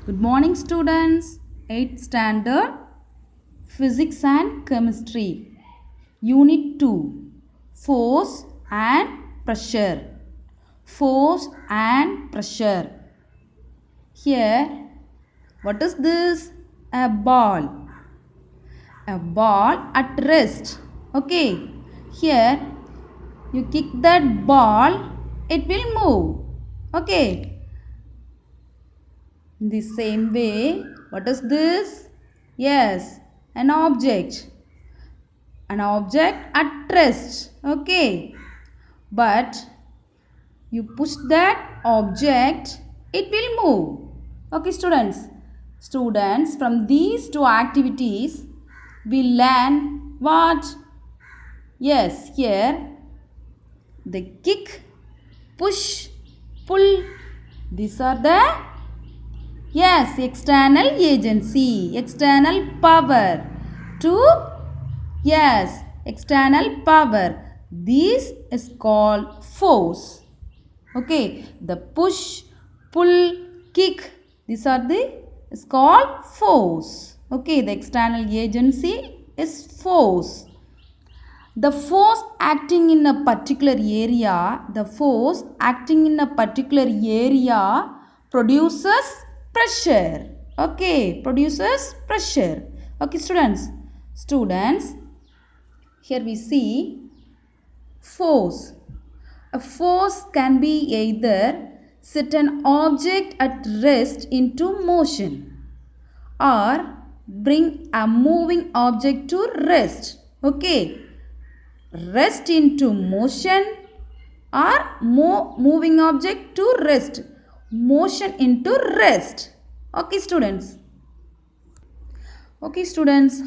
Good morning, students. 8th standard Physics and Chemistry. Unit 2 Force and Pressure. Force and pressure. Here, what is this? A ball. A ball at rest. Okay. Here, you kick that ball, it will move. Okay. In the same way, what is this? Yes, an object. An object at rest. Okay. But you push that object, it will move. Okay, students. Students, from these two activities, we learn what? Yes, here the kick, push, pull. These are the external agency, external power external power. This is called force. Okay, the push, pull, kick, these are is called force. Okay, the external agency is force. The force acting in a particular area, produces pressure. Okay, produces pressure. Okay, students, here we see force. A force can be either set an object at rest into motion or bring a moving object to rest. Okay, rest into motion or moving object to rest, motion into rest. Okay, students,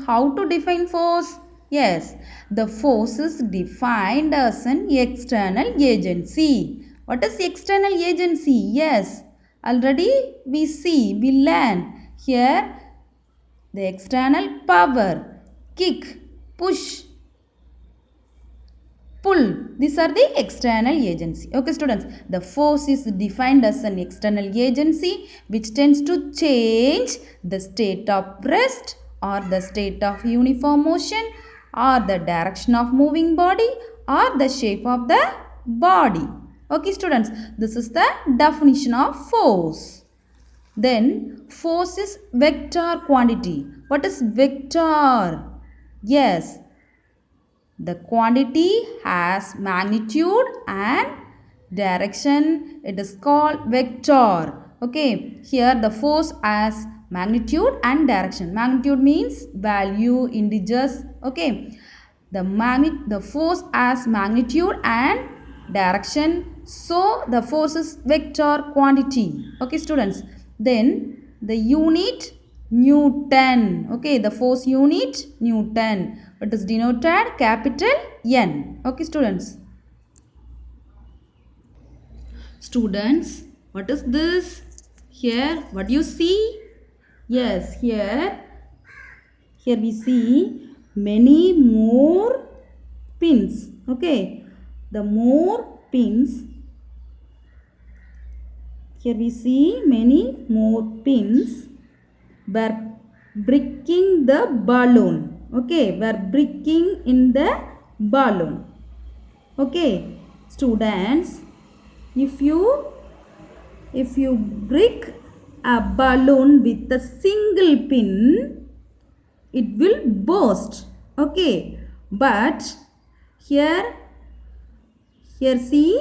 how to define force? Yes, the force is defined as an external agency. What is external agency? Yes, already we learn here the external power, kick, push, pull. These are the external agency. Okay, students, the force is defined as an external agency which tends to change the state of rest or the state of uniform motion or the direction of moving body or the shape of the body. Okay, students, this is the definition of force. Then force is vector quantity. What is vector? Yes, the quantity has magnitude and direction. It is called vector. Okay, here the force has magnitude and direction. Magnitude means value, integers. Okay, the force has magnitude and direction. So the force is vector quantity. Okay, students. Then the unit Newton. Okay, the force unit Newton. It is denoted capital N. Okay, students. Students, what is this? Here, what do you see? Yes, here we see many more pins. Okay, the more pins. Here we see many more pins were bricking the balloon. Okay, were bricking in the balloon. Okay, students, if you brick a balloon with a single pin, it will burst. Okay, but here see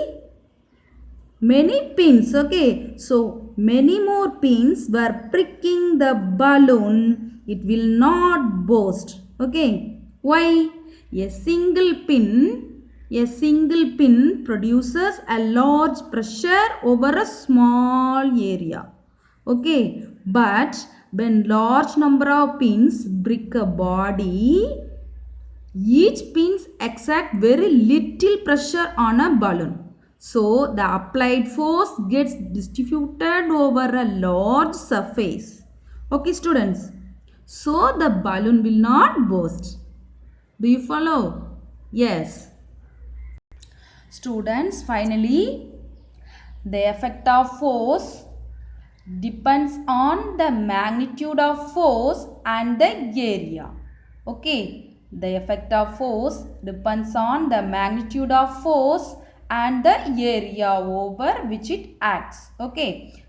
many pins. Okay, so many more pins were pricking the balloon. It will not burst. Okay, why? A single pin produces a large pressure over a small area. Okay, but when large number of pins brick a body, each pins exert very little pressure on a balloon. So the applied force gets distributed over a large surface. Okay, students. So the balloon will not burst. Do you follow? Yes. Students, finally, the effect of force depends on the magnitude of force and the area. Okay, the effect of force depends on the magnitude of force and the area over which it acts. Okay,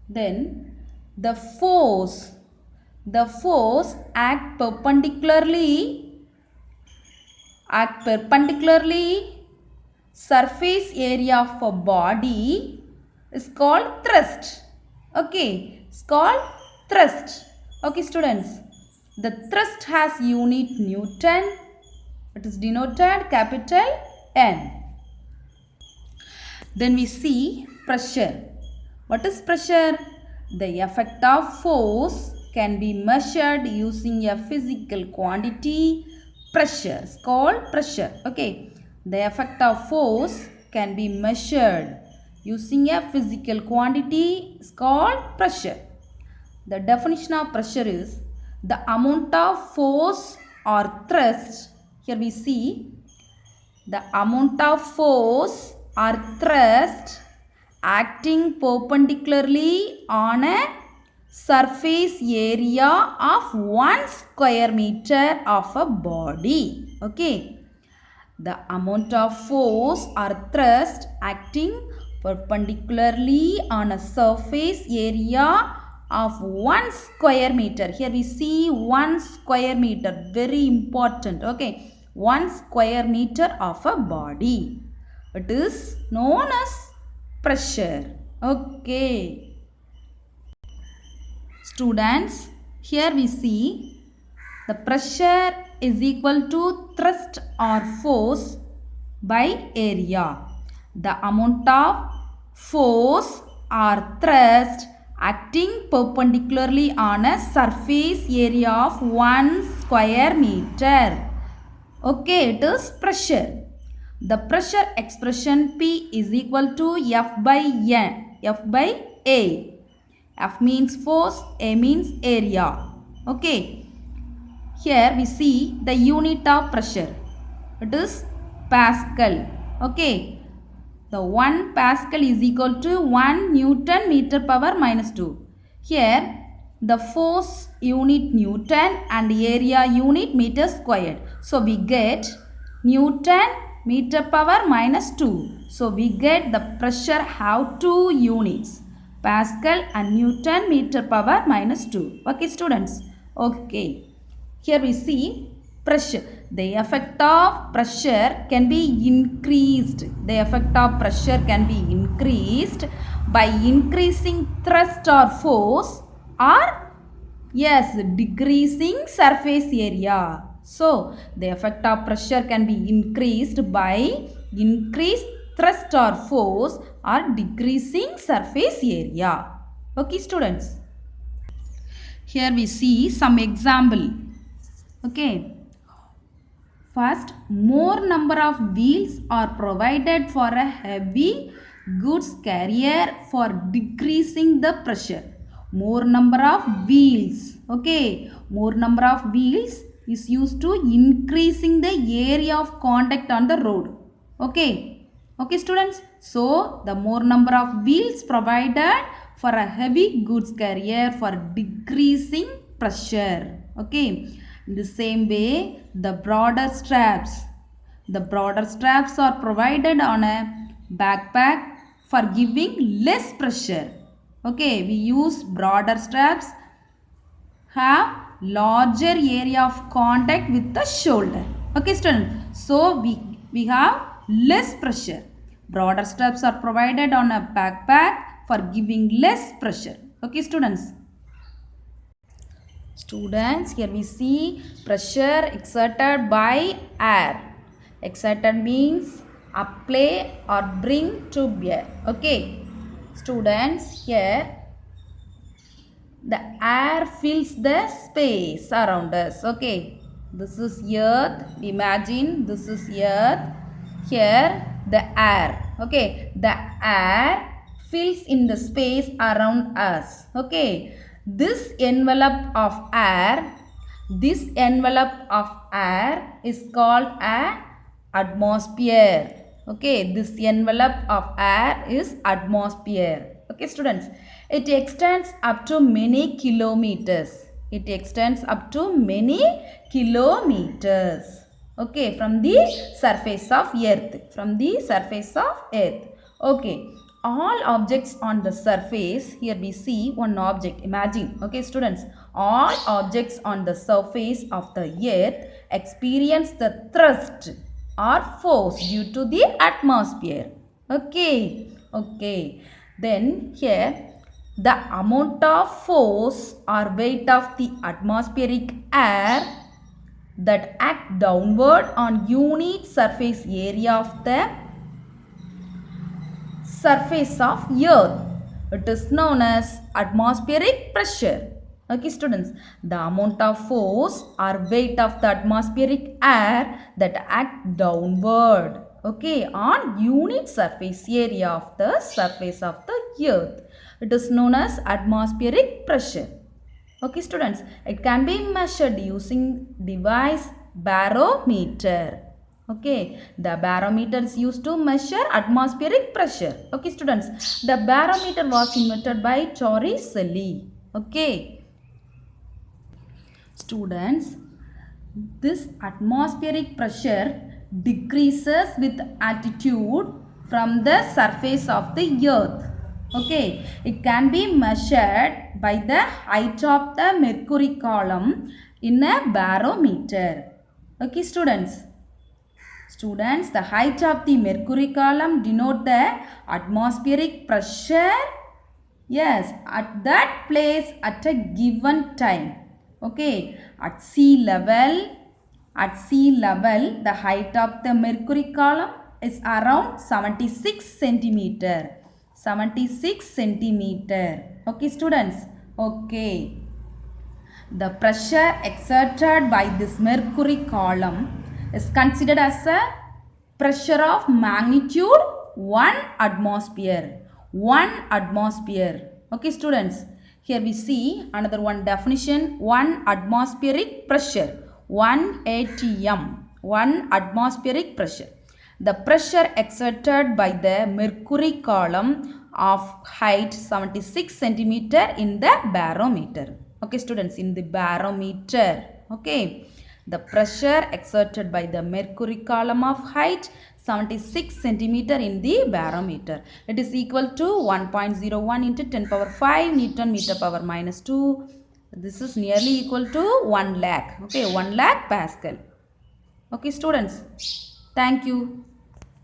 then the force act perpendicularly surface area of a body is called thrust. Okay, it's called thrust. Okay, students, the thrust has unit Newton. It is denoted capital N. Then we see pressure. What is pressure? The effect of force can be measured using a physical quantity. Pressure is called pressure. Okay, the effect of force can be measured using a physical quantity is called pressure. The definition of pressure is the amount of force or thrust. Here we see the amount of force or thrust acting perpendicularly on a surface area of 1 square meter of a body. Okay, the amount of force or thrust acting perpendicularly on a surface area of 1 square meter. Here we see 1 square meter, very important. Okay, 1 square meter of a body. It is known as pressure. Okay, students, here we see the pressure is equal to thrust or force by area. The amount of force or thrust acting perpendicularly on a surface area of 1 square meter. Okay, it is pressure. The pressure expression P is equal to F by A. F means force, A means area. Okay, here we see the unit of pressure. It is Pascal. Okay, the 1 Pascal is equal to 1 Newton meter power minus 2. Here the force unit Newton and area unit meter squared. So we get Newton meter power minus 2. So we get the pressure have 2 units, Pascal and Newton meter power minus 2. Okay, students. Okay, here we see pressure. The effect of pressure can be increased. The effect of pressure can be increased by increasing thrust or force, or yes, decreasing surface area. So, the effect of pressure can be increased by increased thrust or force or decreasing surface area. Okay, students. Here we see some example. Okay. First, more number of wheels are provided for a heavy goods carrier for decreasing the pressure. More number of wheels. Okay, more number of wheels is used to increasing the area of contact on the road. Okay, okay, students. So the more number of wheels provided for a heavy goods carrier for decreasing pressure. Okay, in the same way, the broader straps are provided on a backpack for giving less pressure. Okay, we use broader straps have larger area of contact with the shoulder. Okay, students. So we have less pressure. Broader straps are provided on a backpack for giving less pressure. Okay, students. Students, here we see pressure exerted by air. Exerted means apply or bring to bear. Okay, students, here the air fills the space around us. Okay, this is earth. Imagine this is earth. Here the air. Okay, the air fills in the space around us. Okay, this envelope of air is called an atmosphere. Okay, this envelope of air is atmosphere. Okay, students, It extends up to many kilometers. It extends up to many kilometers. Okay, from the surface of earth. From the surface of earth. Okay, all objects on the surface. Here we see one object. Imagine. Okay, students. All objects on the surface of the earth experience the thrust or force due to the atmosphere. Okay. Okay. Then here the amount of force or weight of the atmospheric air that act downward on unit surface area of the surface of earth. It is known as atmospheric pressure. Okay, students, the amount of force or weight of the atmospheric air that act downward, okay, on unit surface area of the surface of the earth. It is known as atmospheric pressure. Okay, students, it can be measured using device barometer. Okay, the barometer is used to measure atmospheric pressure. Okay, students, the barometer was invented by Torricelli. Okay. Students, this atmospheric pressure decreases with altitude from the surface of the earth. Okay, it can be measured by the height of the mercury column in a barometer. Okay, students. Students, the height of the mercury column denote the atmospheric pressure. Yes, at that place at a given time. Okay, at sea level, the height of the mercury column is around 76 centimeter. 76 centimeter. Okay, students. Okay. The pressure exerted by this mercury column is considered as a pressure of magnitude 1 atmosphere. 1 atmosphere. Okay, students. Here we see another one definition. 1 atmospheric pressure. 1 atm. 1 atmospheric pressure. The pressure exerted by the mercury column of height 76 centimeter in the barometer. Okay, students, in the barometer. Okay. The pressure exerted by the mercury column of height 76 centimeter in the barometer. It is equal to 1.01 into 10 power 5 Newton meter power minus 2. This is nearly equal to 1 lakh. Okay, 1 lakh Pascal. Okay, students. Thank you.